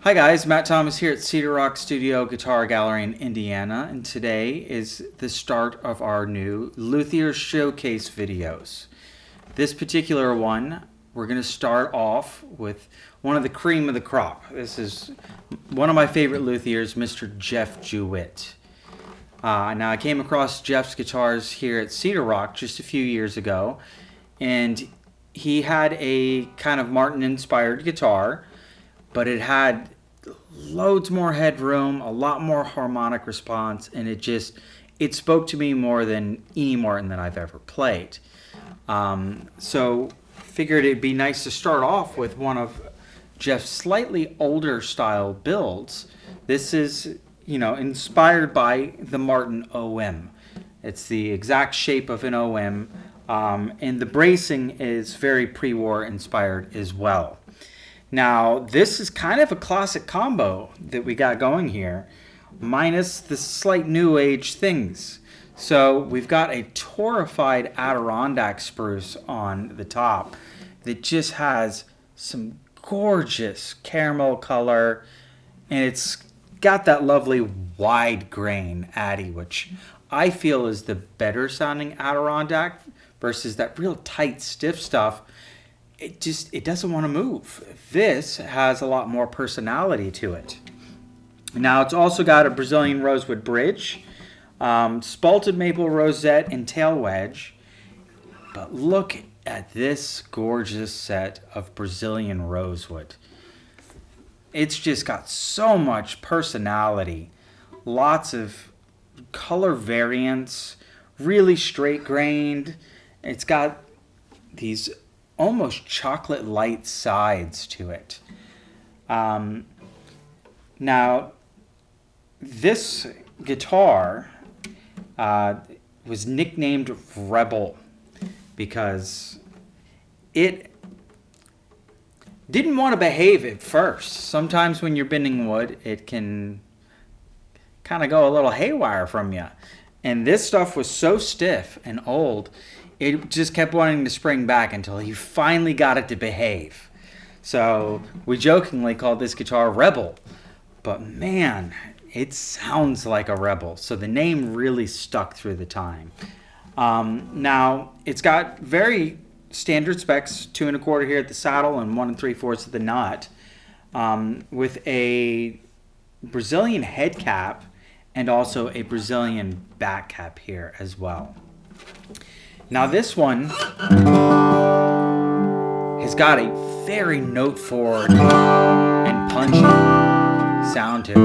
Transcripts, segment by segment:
Hi guys, Matt Thomas here at Cedar Rock Studio Guitar Gallery in Indiana, and today is the start of our new Luthier showcase videos. This particular one, we're going to start off with one of the cream of the crop. This is one of my favorite luthiers, Mr. Jeff Jewitt. Now I came across Jeff's guitars here at Cedar Rock just a few years ago, and he had a kind of Martin-inspired guitar, but it had loads more headroom, a lot more harmonic response, and it spoke to me more than any Martin that I've ever played. So figured it'd be nice to start off with one of Jeff's slightly older style builds. This is, inspired by the Martin OM. It's the exact shape of an OM, and the bracing is very pre-war inspired as well. Now, this is kind of a classic combo that we got going here, minus the slight new age things. So we've got a torrified Adirondack spruce on the top that just has some gorgeous caramel color, and it's got that lovely wide grain Addy, which I feel is the better sounding Adirondack versus that real tight, stiff stuff. It doesn't want to move. This has a lot more personality to it. Now it's also got a Brazilian rosewood bridge, spalted maple rosette and tail wedge. But look at this gorgeous set of Brazilian rosewood. It's just got so much personality, lots of color variants, really straight grained. It's got these almost chocolate light sides to it. Now, this guitar was nicknamed Rebel because it didn't want to behave at first. Sometimes when you're bending wood, it can kind of go a little haywire from you. And this stuff was so stiff and old, it just kept wanting to spring back until he finally got it to behave. So we jokingly called this guitar Rebel. But man, it sounds like a rebel. So the name really stuck through the time. Now, it's got very standard specs, 2 1/4 here at the saddle and 1 3/4 at the nut, with a Brazilian head cap and also a Brazilian back cap here as well. Now this one has got a very note forward and punchy sound to it.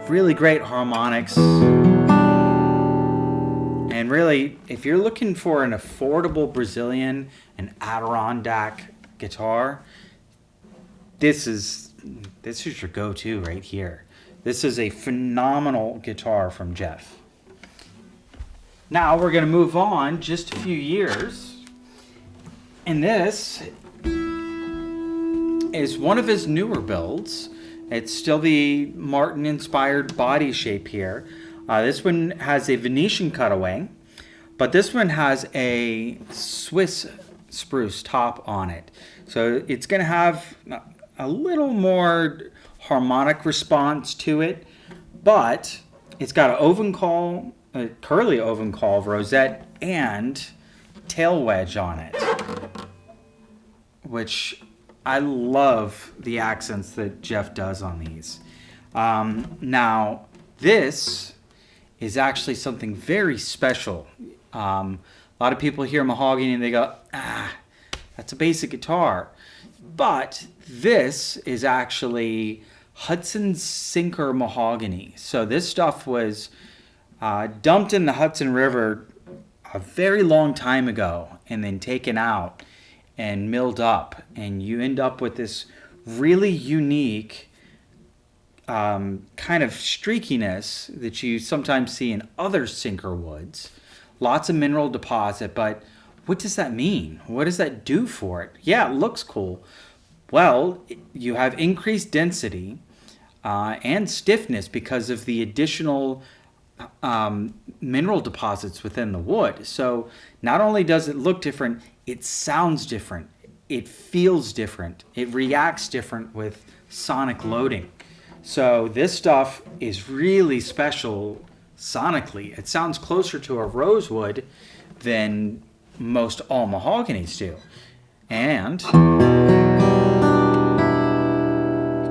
Really great harmonics. And really, if you're looking for an affordable Brazilian and Adirondack guitar, this is your go-to right here. This is a phenomenal guitar from Jeff. Now we're going to move on just a few years, and this is one of his newer builds. It's still the Martin-inspired body shape here. This one has a Venetian cutaway, but this one has a Swiss spruce top on it. So it's going to have a little more harmonic response to it, but it's got an oven call, a curly oven call rosette and tail wedge on it, which I love the accents that Jeff does on these. Now, this is actually something very special. A lot of people hear mahogany and they go, that's a basic guitar. But this is actually Hudson Sinker mahogany. So this stuff was dumped in the Hudson River a very long time ago and then taken out and milled up. And you end up with this really unique kind of streakiness that you sometimes see in other sinker woods. Lots of mineral deposit, but what does that mean? What does that do for it? Yeah, it looks cool. Well, you have increased density and stiffness because of the additional mineral deposits within the wood. So not only does it look different, it sounds different. It feels different. It reacts different with sonic loading. So this stuff is really special sonically. It sounds closer to a rosewood than most all mahoganies do. And you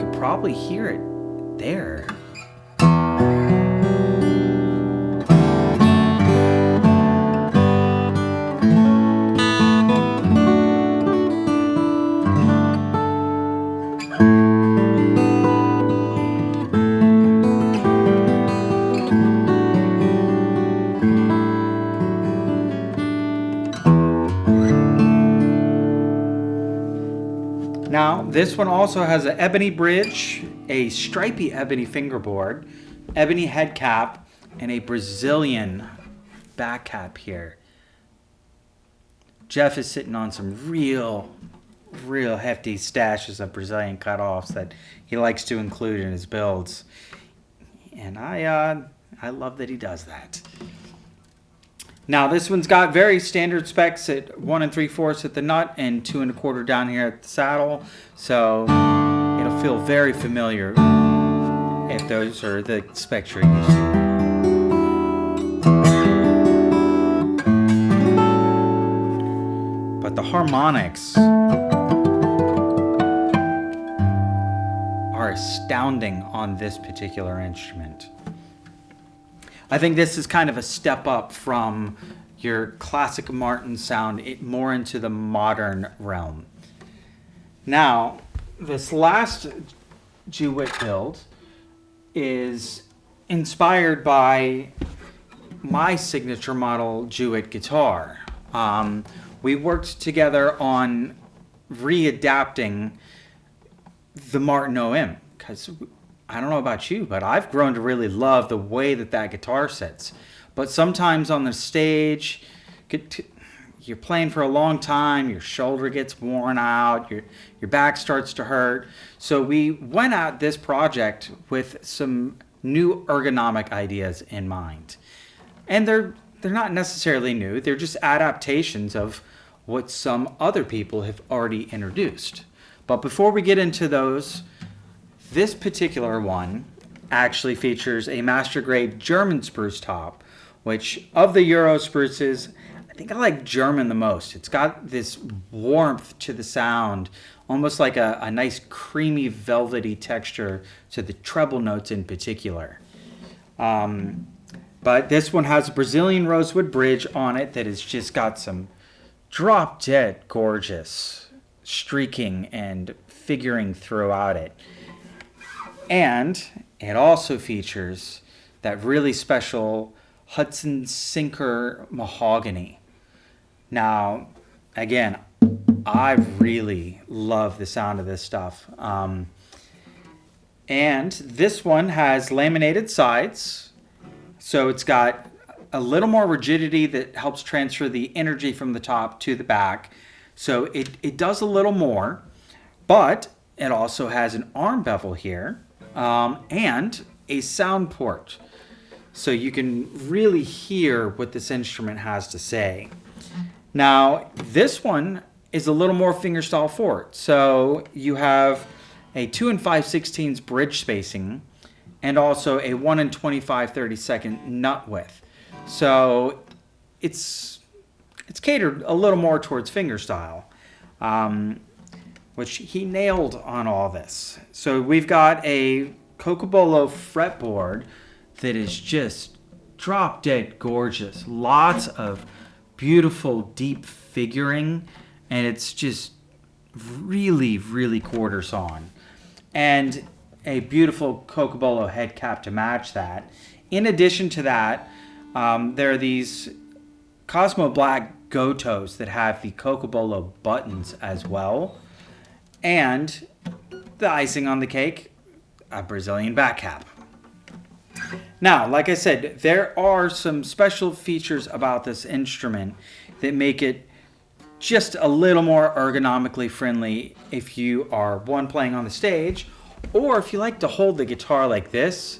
could probably hear it there. Now, this one also has an ebony bridge, a stripy ebony fingerboard, ebony head cap, and a Brazilian back cap here. Jeff is sitting on some real hefty stashes of Brazilian cutoffs that he likes to include in his builds. And I love that he does that. Now this one's got very standard specs at 1 3/4 at the nut and 2 1/4 down here at the saddle, so it'll feel very familiar if those are the specs you're used to. But the harmonics are astounding on this particular instrument. I think this is kind of a step up from your classic Martin sound, more into the modern realm. Now, this last Jewitt build is inspired by my signature model Jewitt guitar. We worked together on readapting the Martin OM, because I don't know about you, but I've grown to really love the way that guitar sits. But sometimes on the stage, you're playing for a long time, your shoulder gets worn out, your back starts to hurt. So we went at this project with some new ergonomic ideas in mind. And they're not necessarily new, they're just adaptations of what some other people have already introduced. But before we get into those, this particular one actually features a master grade German spruce top, which of the Euro spruces, I think I like German the most. It's got this warmth to the sound, almost like a nice creamy velvety texture to the treble notes in particular. But this one has a Brazilian rosewood bridge on it that has just got some drop dead gorgeous streaking and figuring throughout it. And it also features that really special Hudson Sinker mahogany. Now, again, I really love the sound of this stuff. And this one has laminated sides, so it's got a little more rigidity that helps transfer the energy from the top to the back. So it does a little more, but it also has an arm bevel here. And a sound port, so you can really hear what this instrument has to say. Now, this one is a little more fingerstyle forward, so you have a 2 5/16 bridge spacing and also a 1 25/32 nut width. So it's catered a little more towards fingerstyle, which he nailed on all this. So we've got a Cocobolo fretboard that is just drop dead gorgeous. Lots of beautiful deep figuring, and it's just really quarter sawn. And a beautiful Cocobolo head cap to match that. In addition to that, there are these Cosmo Black Gotos that have the Cocobolo buttons as well. And the icing on the cake, a Brazilian back cap. Now, like I said, there are some special features about this instrument that make it just a little more ergonomically friendly if you are one playing on the stage, or if you like to hold the guitar like this,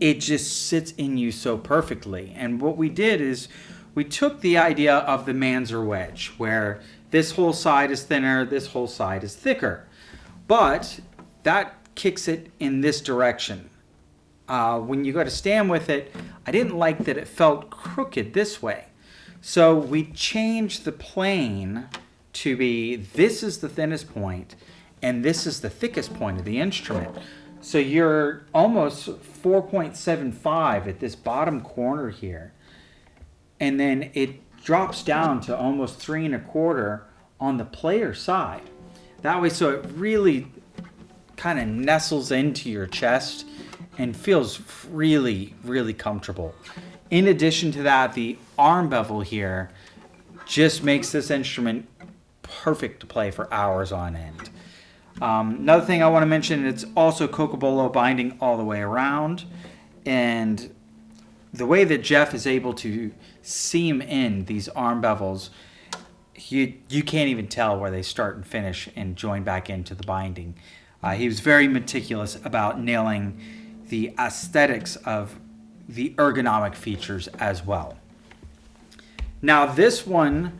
it just sits in you so perfectly. And what we did is we took the idea of the Manzer wedge, where this whole side is thinner, this whole side is thicker, but that kicks it in this direction. When you go to stand with it, I didn't like that it felt crooked this way. So we changed the plane to be, this is the thinnest point, and this is the thickest point of the instrument. So you're almost 4.75 at this bottom corner here. And then it drops down to almost 3 1/4 on the player side. That way, so it really kind of nestles into your chest and feels really, really comfortable. In addition to that, the arm bevel here just makes this instrument perfect to play for hours on end. Another thing I want to mention, it's also Cocobolo binding all the way around. And the way that Jeff is able to seam in these arm bevels, you can't even tell where they start and finish and join back into the binding. He was very meticulous about nailing the aesthetics of the ergonomic features as well. Now this one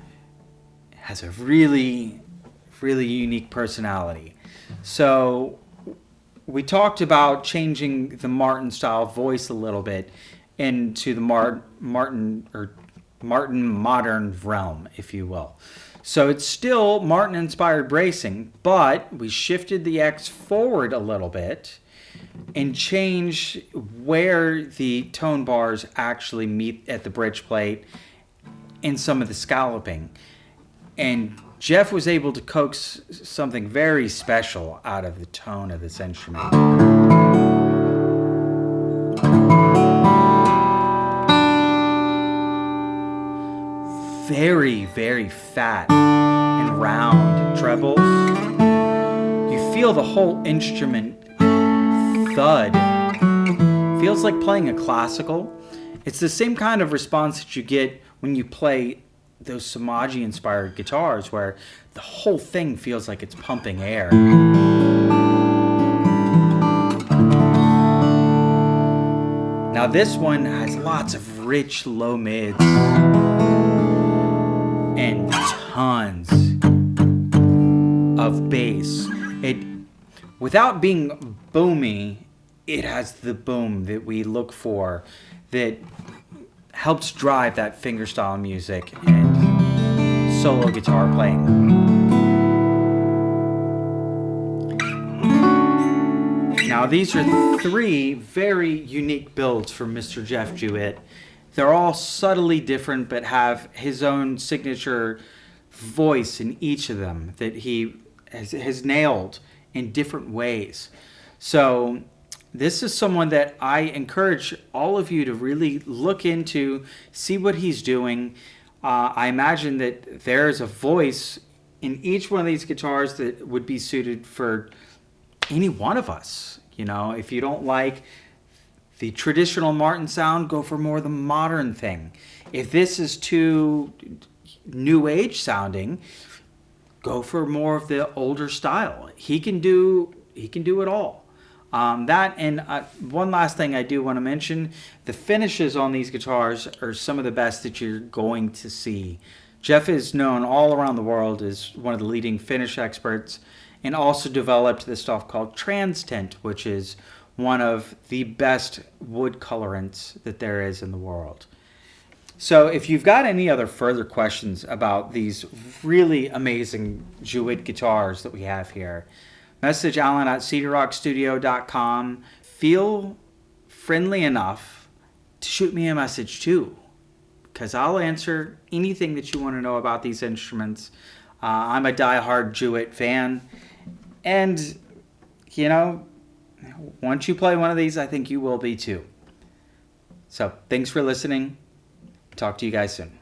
has a really, really unique personality. So we talked about changing the Martin style voice a little bit into the Martin modern realm, if you will. So it's still Martin inspired bracing, but we shifted the X forward a little bit and changed where the tone bars actually meet at the bridge plate and some of the scalloping. And Jeff was able to coax something very special out of the tone of this instrument. Very, very fat and round trebles. You feel the whole instrument thud. Feels like playing a classical. It's the same kind of response that you get when you play those Samaji inspired guitars, where the whole thing feels like it's pumping air. Now this one has lots of rich low mids and tons of bass. Without being boomy, it has the boom that we look for that helps drive that fingerstyle music and solo guitar playing. Now these are 3 very unique builds from Mr. Jeff Jewitt. They're all subtly different but have his own signature voice in each of them that he has nailed in different ways. So this is someone that I encourage all of you to really look into, see what he's doing. I imagine that there's a voice in each one of these guitars that would be suited for any one of us. You know, if you don't like the traditional Martin sound, go for more of the modern thing. If this is too new age sounding, go for more of the older style. He can do it all. That and one last thing I do want to mention, the finishes on these guitars are some of the best that you're going to see. Jeff is known all around the world as one of the leading finish experts, and also developed this stuff called TransTint, which is one of the best wood colorants that there is in the world. So if you've got any other further questions about these really amazing Jewitt guitars that we have here, message Alan at cedarrockstudio.com. Feel friendly enough to shoot me a message too, because I'll answer anything that you want to know about these instruments. I'm a diehard Jewitt fan, and you know, once you play one of these, I think you will be too. So thanks for listening. Talk to you guys soon.